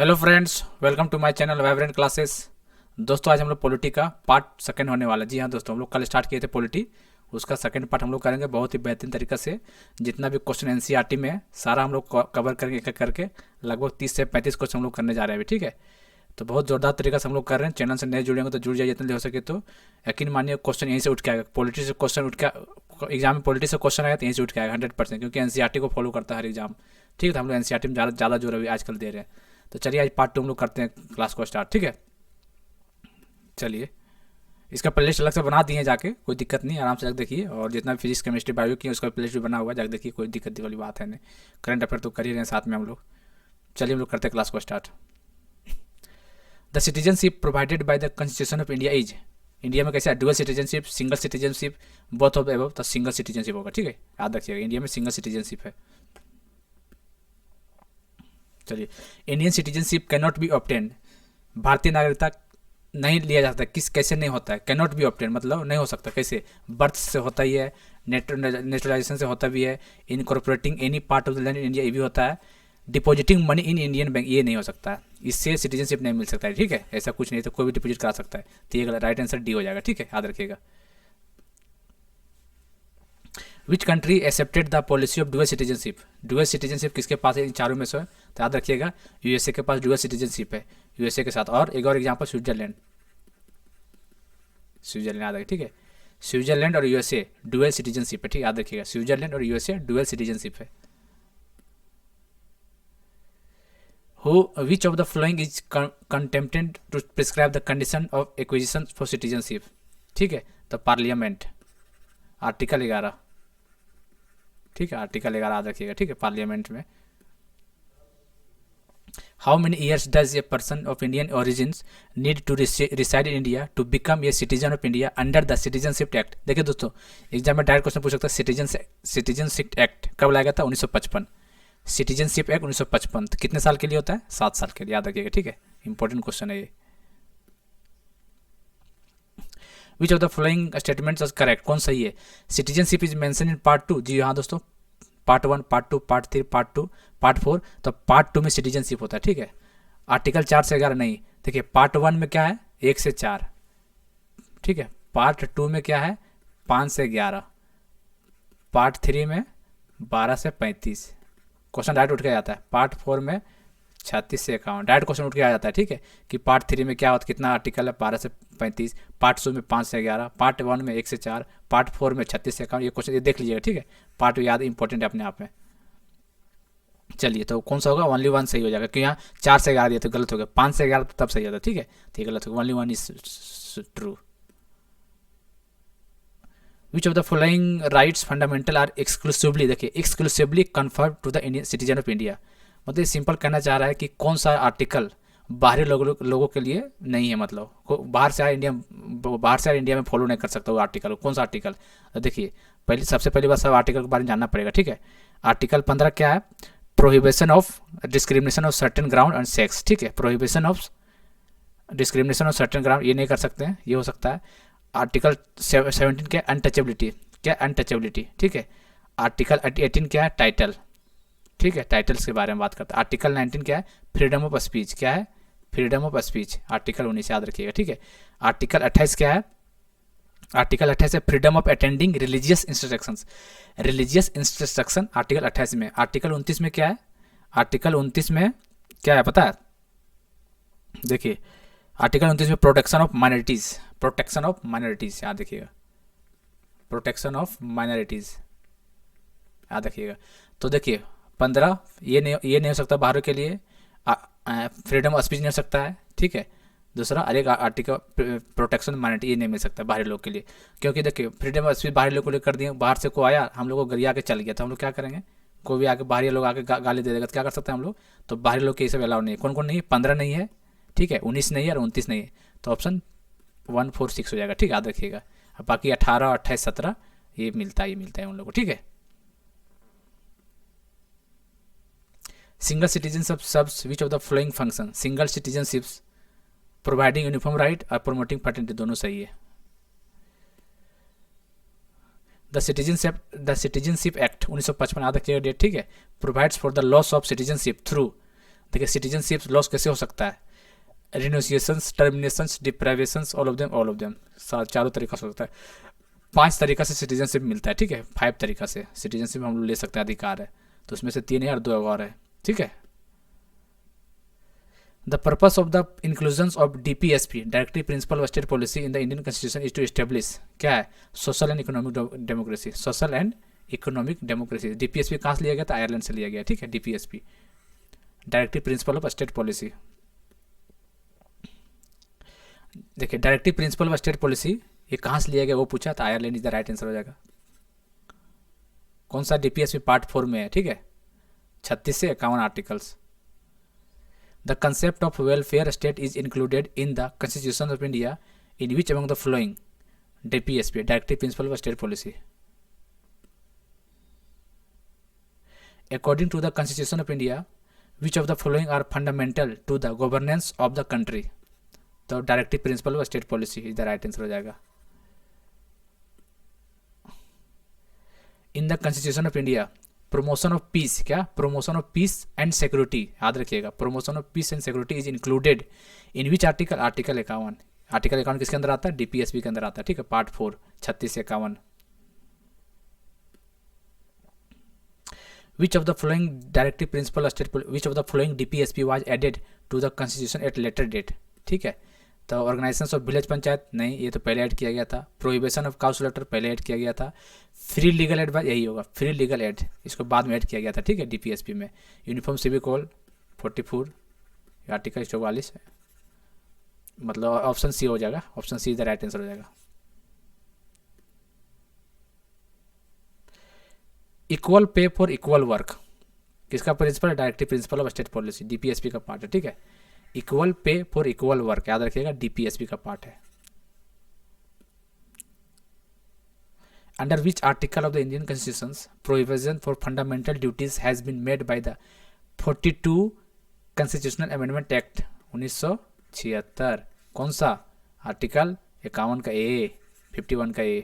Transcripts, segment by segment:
Hello friends, welcome to my channel vibrant classes. दोस्तों, आज हम लोग पॉलिटी का पार्ट सेकंड होने वाला है। जी हाँ दोस्तों, हम लोग कल स्टार्ट किए थे पॉलिटी, उसका सेकंड पार्ट हम लोग करेंगे बहुत ही बेहतरीन तरीके से। जितना भी क्वेश्चन एनसीईआरटी में है सारा हम लोग कवर करेंगे एक एक करके। लगभग 30 से 35 क्वेश्चन हम लोग करने जा रहे हैं अभी, ठीक है। तो बहुत जोरदार तरीके से हम लोग कर रहे हैं। चैनल से नए जुड़ेंगे तो जुड़ जाइए जितने हो सके। तो यकीन मानिए क्वेश्चन यहीं से उठ के आएगा। पॉलिटी से क्वेश्चन उठ के एग्जाम में पॉलिटी से क्वेश्चन आएगा तो यहीं से उठ के आएगा 100%, क्योंकि एनसीईआरटी को फॉलो करता है हर एग्जाम। ठीक है, तो हम लोग एनसीईआरटी में ज़्यादा जोर अभी आजकल दे रहे हैं। तो चलिए आज पार्ट 2 हम लोग करते हैं क्लास को स्टार्ट, ठीक है। चलिए, इसका प्लेलिस्ट अलग से बना दिए हैं, जाके कोई दिक्कत नहीं, आराम से जाकर देखिए। और जितना भी फिजिक्स केमिस्ट्री बायो की है उसका प्लेलिस्ट भी बना हुआ है, जाकर देखिए, कोई दिक्कत वाली बात है नहीं। करंट अफेयर तो कर ही रहे हैं साथ में हम लोग। चलिए हम लोग करते हैं क्लास को start. The citizenship provided by the constitution of India is. India में कैसे है? Dual citizenship, single citizenship, both of above. तो सिंगल सिटीजनशिप होगा, ठीक है, याद रखिएगा, इंडिया में सिंगल सिटीजनशिप है। चलिए, Indian citizenship can not be obtained. भारतीय नागरिकता नहीं लिया जा सकता। किस कैसे नहीं होता है? कैन नॉट बी ऑब्टेन मतलब नहीं हो सकता। कैसे? बर्थ से होता ही है, नेचुरलाइजेशन से होता भी है, incorporating any part of the land in India ये भी होता है, depositing money in Indian bank ये नहीं हो सकता है। इससे सिटीजनशिप नहीं मिल सकता है, ठीक है। ऐसा कुछ नहीं, तो कोई भी डिपॉजिट करा सकता है। तो ये राइट आंसर डी हो जाएगा, ठीक है, याद रखिएगा। Which country accepted the policy of dual citizenship. Dual citizenship किसके पास है इन चारों में से? तो याद रखिएगा, यूएसए के पास डुअल सिटीजनशिप है, यूएसए के साथ। और एक और एग्जांपल स्विट्जरलैंड। स्विट्जरलैंड याद रखिए, ठीक है। स्विट्जरलैंड और यूएसए डुअल सिटीजनशिप है, ठीक है, याद रखिएगा, स्विट्जरलैंड और यूएसए डुअल सिटीजनशिप है। Who which of the following is contemplated to prescribe the condition of acquisition for citizenship. ठीक है, तो पार्लियामेंट, आर्टिकल 11, ठीक है, आर्टिकल 11 याद रखिएगा, ठीक है, पार्लियामेंट में। How many years does a person of Indian origins need to reside in India to become a citizen of India under the citizenship act. देखिए दोस्तों, एग्जाम में डायरेक्ट क्वेश्चन पूछ सकता है। सिटीजनशिप एक्ट कब लाया गया था? 1955। सिटीजनशिप एक्ट 1955 तो कितने साल के लिए होता है? 7 साल के लिए, याद रखिएगा, ठीक है, इंपॉर्टेंट क्वेश्चन है ये। विच of the following statements is correct? कौन सही है? Citizenship is mention in part 2। जी हाँ दोस्तों, part 1, part 2, part 3, part 2, part 4। तो पार्ट 2 में सिटीजनशिप होता है, ठीक है। आर्टिकल 4 से 11 नहीं। देखिए, पार्ट 1 में क्या है? 1 से 4, ठीक है। पार्ट 2 में क्या है? 5 से 11। पार्ट 3 में 12 से 35। क्वेश्चन डायरेक्ट उठ के आ जाता है। पार्ट 4 में 36 से 51, डायरेक्ट क्वेश्चन उठ के आ जाता है, ठीक है, कि पार्ट 3 में क्या होता है, कितना आर्टिकल है? 12 से 35। पार्ट 2 में 5 से 11, पार्ट 1 में 1 से 4, पार्ट 4 में 36 से 51। ये क्वेश्चन ये देख लीजिएगा, ठीक है। पार्ट याद इंपॉर्टेंट है अपने आप में। चलिए, तो कौन सा होगा? ओनली वन सही हो जाएगा, क्योंकि यहाँ 4 से 11 दिया तो गलत हो गया, 5 से 11 तब सही होता है, ठीक है, तो ये गलत होगा, only one is true. Which of the following rights fundamental are exclusively, देखिए, exclusively confirm to the Indian citizen of India. मतलब सिंपल कहना चाह रहा है कि कौन सा आर्टिकल बाहरी लोगों के लिए नहीं है, मतलब बाहर से आए इंडिया में फॉलो नहीं कर सकता वो आर्टिकल। कौन सा आर्टिकल? तो देखिए, सबसे पहली बात सब आर्टिकल के बारे में जानना पड़ेगा, ठीक है। आर्टिकल 15 क्या है? Prohibition of discrimination of certain ground and sex, ठीक है, prohibition of discrimination of certain ground, ये नहीं कर सकते हैं, ये हो सकता है। आर्टिकल 17 क्या? अनटचेबिलिटी, क्या? अनटचेबिलिटी, ठीक है। आर्टिकल 18 क्या है? टाइटल, ठीक है, टाइटल्स के बारे में बात करता है। आर्टिकल 19 क्या है? फ्रीडम ऑफ स्पीच, क्या है? फ्रीडम ऑफ स्पीच, आर्टिकल 19 याद रखिएगा, ठीक है। आर्टिकल 28 क्या है? आर्टिकल 28 है freedom of attending religious instructions, religious instruction, article 28 में। आर्टिकल 29 में क्या है? आर्टिकल 29 में क्या है पता है? देखिए, आर्टिकल 29 में protection of minorities, protection of minorities याद रखिएगा, प्रोटेक्शन ऑफ माइनॉरिटीज याद रखिएगा। तो देखिए, 15 ये नहीं हो सकता बाहर के लिए, फ्रीडम ऑफ स्पीच नहीं हो सकता है, ठीक है। दूसरा अरे आर्टिकल प्रोटेक्शन माइनॉरिटी ये नहीं मिल सकता बाहरी लोग के लिए, क्योंकि देखिए फ्रीडम ऑफ स्पीच बाहरी लोग को लिए कर दिए। बाहर से को आया, हम लोग को गरिया के चल गया, तो हम लोग क्या करेंगे? कोई भी आके बाहरी लोग आके गाली दे देगा तो क्या कर सकते हैं हम लोग? तो बाहरी लोग के ये सब अलाउ नहीं है। कौन कौन नहीं है? 15 नहीं है, ठीक है, 19 नहीं है और 29 नहीं है। तो ऑप्शन 146 हो जाएगा, ठीक है, याद रखिएगा। अब बाकी 18, 28, 17 ये मिलता है उन लोगों को, ठीक है। Single citizenship serves which of the following function? Single citizenships providing uniform right और प्रोमोटिंग फ्रेटर्निटी, दोनों सही है। द सिटीजनशिप एक्ट 1955 याद रखिएगा डेट, ठीक है, provides for the loss of citizenship through देखिए सिटीजनशिप लॉस कैसे हो सकता है, रिनोसिएशंस, टर्मिनेशंस, डिप्राइवेशंस, ऑल ऑफ देम चारों तरीका से हो सकता है। 5 तरीका से सिटीजनशिप मिलता है, ठीक है, 5 तरीका से सिटीजनशिप हम लोग ले सकते हैं, अधिकार है। तो उसमें से 3 है और 2 और है, ठीक है। The purpose of the inclusion of DPSP, directive principle of state policy, in the Indian constitution is to establish, क्या है, social and economic democracy, social and economic democracy. DPSP कहाँ से लिया गया था, आयरलैंड से लिया गया, ठीक है। DPSP directive principle of state policy. देखिए directive principle of state policy ये कहाँ से लिया गया वो पूछा, तो Ireland is the right answer हो जाएगा। कौन सा, DPSP पार्ट 4 में है, ठीक है, 36 से 51 articles. The concept of welfare state is included in the constitution of India in which among the following, DPSP directive principle of state policy. According to the constitution of India which of the following are fundamental to the governance of the country, तो directive principle of state policy is the right answer हो जाएगा। In the constitution of India promotion of peace, क्या, promotion of piece and security, याद रखिएगा, promotion of piece and security is included in which article, article 51। Article 51 किसके अंदर आता है, DPSP के अंदर आता है, ठीक है, पार्ट 4 36 से 51। Which of the following directive principle of state, which of the following DPSP was added to the constitution at later date, ठीक है। तो ऑर्गेनाइजेशन ऑफ विलेज पंचायत नहीं, ये तो पहले ऐड किया गया था। प्रोहिबिशन ऑफ काउ स्लॉटर पहले ऐड किया गया था। फ्री लीगल एड यही होगा, फ्री लीगल एड, इसको बाद में ऐड किया गया था, ठीक है, DPSP में। यूनिफॉर्म सिविक कोड 44, आर्टिकल 44, मतलब ऑप्शन सी हो जाएगा, option see the right answer हो जाएगा। Equal pay for equal work किसका प्रिंसिपल है, directive principle of state policy, DPSP का पार्ट है, ठीक है। Equal pay for equal work याद रखिएगा, DPSP का पार्ट है। Under which article of the Indian constitution provision for fundamental duties has been made by the 42 constitutional amendment act 1976, कौन सा, आर्टिकल 51 का ए, 51 का ए।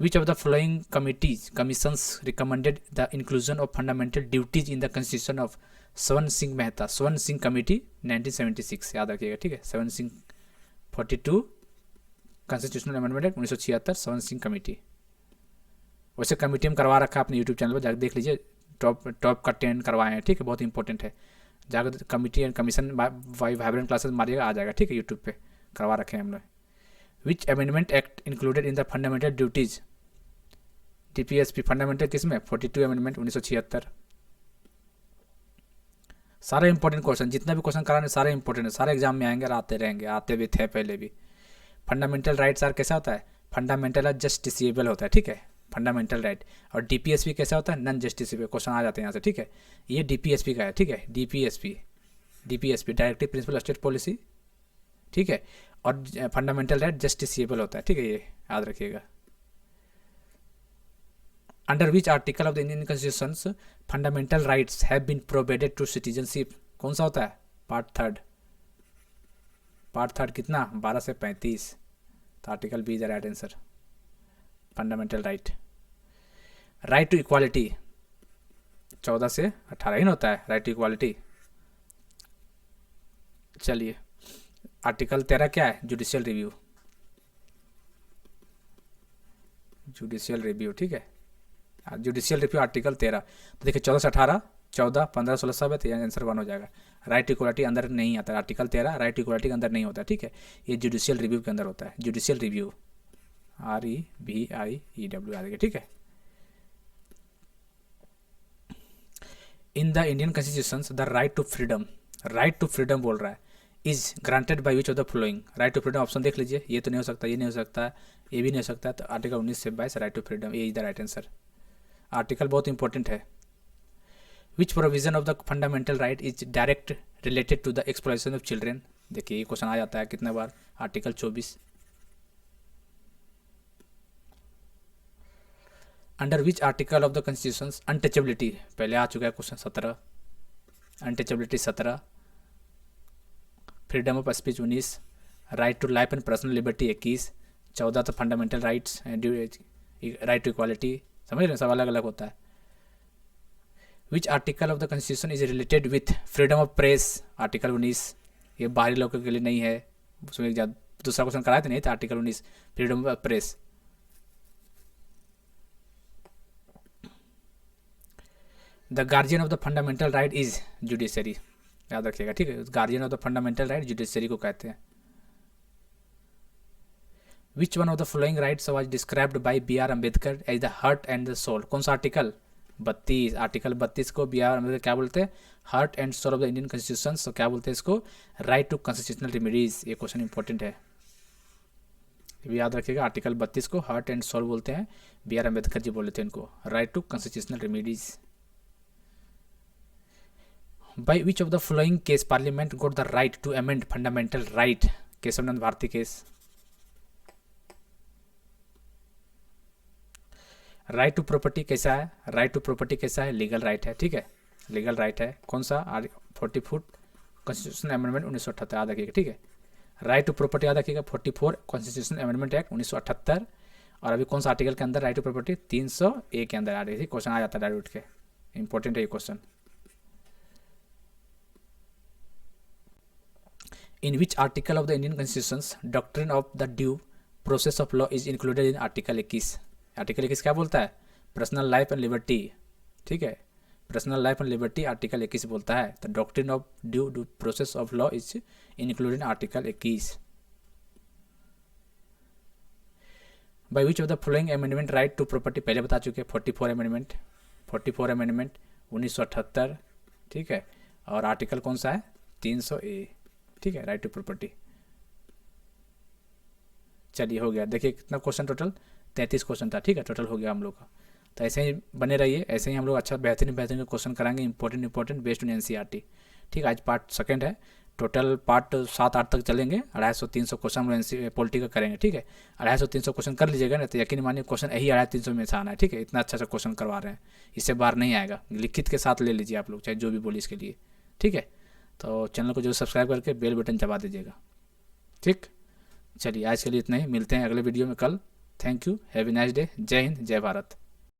Which of the following commissions recommended the inclusion of fundamental duties in the constitution of स्वर्ण सिंह मेहता, स्वर्ण Singh committee 1976 याद रखिएगा, ठीक है, स्वर्ण सिंह 42 कॉन्स्टिट्यूशनल अमेंडमेंट एक्ट 1976 स्वर्ण सिंह कमेटी। वैसे कमेटी में करवा रखा है अपने यूट्यूब चैनल पर, जाकर देख लीजिए, टॉप का 10 करवाए हैं, ठीक है, बहुत इंपॉर्टेंट है। जाकर committee and commission vibrant classes मारिएगा, आ जाएगा, ठीक है, यूट्यूब पे करवा रखे हैं हम लोग। विच amendment act included in the fundamental duties, DPSP fundamental किसमें, 42 अमेंडमेंट 1976। सारे इंपॉर्टेंट क्वेश्चन, जितना भी क्वेश्चन कराने सारे इंपॉर्टेंट है, सारे एग्जाम में आएंगे और आते रहेंगे, आते भी थे पहले भी। फंडामेंटल राइट्स आर कैसा होता है, फंडामेंटल जस्टिसेबल होता है, ठीक है, फंडामेंटल राइट। और DPSP कैसा होता है, नॉन जस्टिसेबल, क्वेश्चन आ जाते हैं यहाँ से, ठीक है। ये DPSP का है, ठीक है, DPSP directive principle of state policy, ठीक है। और फंडामेंटल राइट जस्टिसेबल होता है, ठीक है, ये याद रखिएगा। Under which article of the Indian constitution fundamental rights have been provided to citizenship, कौन सा होता है, पार्ट थर्ड कितना, 12 से 35, तो article B is the right answer, fundamental right. Right to equality 14 से 18 ही ना होता है, राइट टू इक्वालिटी। चलिए आर्टिकल 13 क्या है, जुडिशियल रिव्यू, ठीक है, जुडिशियल रिव्यू आर्टिकल 13। तो देखिए 14 से 18, 14, 15, 16 सब है, तो आंसर 1 हो जाएगा। राइट इक्वालिटी अंदर नहीं आता, आर्टिकल 13 राइट इक्वालिटी के अंदर नहीं होता, ठीक है, ये जुडिशियल रिव्यू के अंदर होता है, जुडिशियल रिव्यू REVIEW आ जाएगा, ठीक है। In the Indian constitution the right to freedom बोल रहा है, is granted by which of the following, right to freedom option देख लीजिए, ये तो नहीं हो सकता, ये नहीं हो सकता, ये भी नहीं हो सकता, तो आर्टिकल 19 से 22 राइट टू फ्रीडम, ये is the right answer. Article बहुत इंपॉर्टेंट है। Which provision of the fundamental right is direct related to the exploitation of children, देखिए ये क्वेश्चन आ जाता है कितने बार, article 24। Under which article of the constitution untouchability, पहले आ चुका है question 17, untouchability 17, freedom of speech 19, right to life and personal liberty 21, 14 तो fundamental rights, right to equality, समझ रहे हैं, सब अलग अलग होता है। विच article of the constitution is related with freedom of press, article 19, ये बाहरी लोगों के लिए नहीं है, उसमें दूसरा क्वेश्चन कराया तो नहीं था, article 19 freedom of press. The guardian of the fundamental right is judiciary, याद रखिएगा, ठीक है, guardian of the fundamental right judiciary को कहते हैं। Which one of the following rights was described by B R Ambedkar as the heart and the soul, कौन सा article? 32, article 32 को बी आर अम्बेडकर क्या बोलते हैं? Heart and soul of the Indian constitution, तो क्या बोलते हैं इसको? Right to constitutional remedies. ये क्वेश्चन इंपॉर्टेंट है, ये भी याद रखिएगा, आर्टिकल 32 को हार्ट एंड सोल बोलते हैं, बी आर अम्बेडकर जी बोले थे इनको, right to constitutional remedies. By which of the following case parliament got the right to amend fundamental right, Kesavananda Bharati case. Right to property कैसा है? राइट टू प्रॉपर्टी कैसा है? लीगल राइट है, ठीक है, लीगल राइट है। कौन सा? 44 कॉन्स्टिट्यूशनल अमेंडमेंट 1978 याद रखिएगा, ठीक है, राइट टू प्रॉपर्टी याद रखिएगा, 44 कॉन्स्टिट्यूशनल अमेंडमेंट एक्ट 1978। और अभी कौन सा आर्टिकल के अंदर राइट टू प्रॉपर्टी? 301 के अंदर आ रही थी, क्वेश्चन आ जाता है डायरेक्ट के, इंपॉर्टेंट है ये question. In which article of the Indian constitution doctrine of the due process of law is included in article 21, article 21 क्या बोलता है? पर्सनल लाइफ एंड लिबर्टी, ठीक है, personal life and liberty article 21 बोलता है, तो doctrine of due process of law is included in article 21। By which of the following amendment right to property, पहले बता चुके, 44 अमेंडमेंट 1978, ठीक है, और आर्टिकल कौन सा है? 300A, ठीक है, राइट टू प्रॉपर्टी। चलिए हो गया, देखिए कितना क्वेश्चन, टोटल 33 क्वेश्चन था, ठीक है, टोटल हो गया हम लोग का। तो ऐसे ही बने रहिए, ऐसे ही हम लोग अच्छा बेहतरीन क्वेश्चन कराएंगे, इंपॉर्टेंट बेस्ड ऑन एनसीईआरटी, ठीक है। आज पार्ट सेकंड है, टोटल पार्ट 7-8 तक चलेंगे, 250-300 क्वेश्चन हम लोग पॉलिटी का करेंगे, ठीक है, 250-300 क्वेश्चन कर लीजिएगा ना, तो यकीन मानिए क्वेश्चन यही 250-300 में से आना है, ठीक है, इतना अच्छा क्वेश्चन करवा रहे हैं, इससे बाहर नहीं आएगा, लिखित के साथ ले लीजिए आप लोग, चाहे जो भी बोली इसके लिए, ठीक है। तो चैनल को जो सब्सक्राइब करके बेल बटन दबा दीजिएगा, ठीक। चलिए आज के लिए इतना ही, मिलते हैं अगले वीडियो में कल। Thank you, have a nice day, जय हिंद, जय भारत।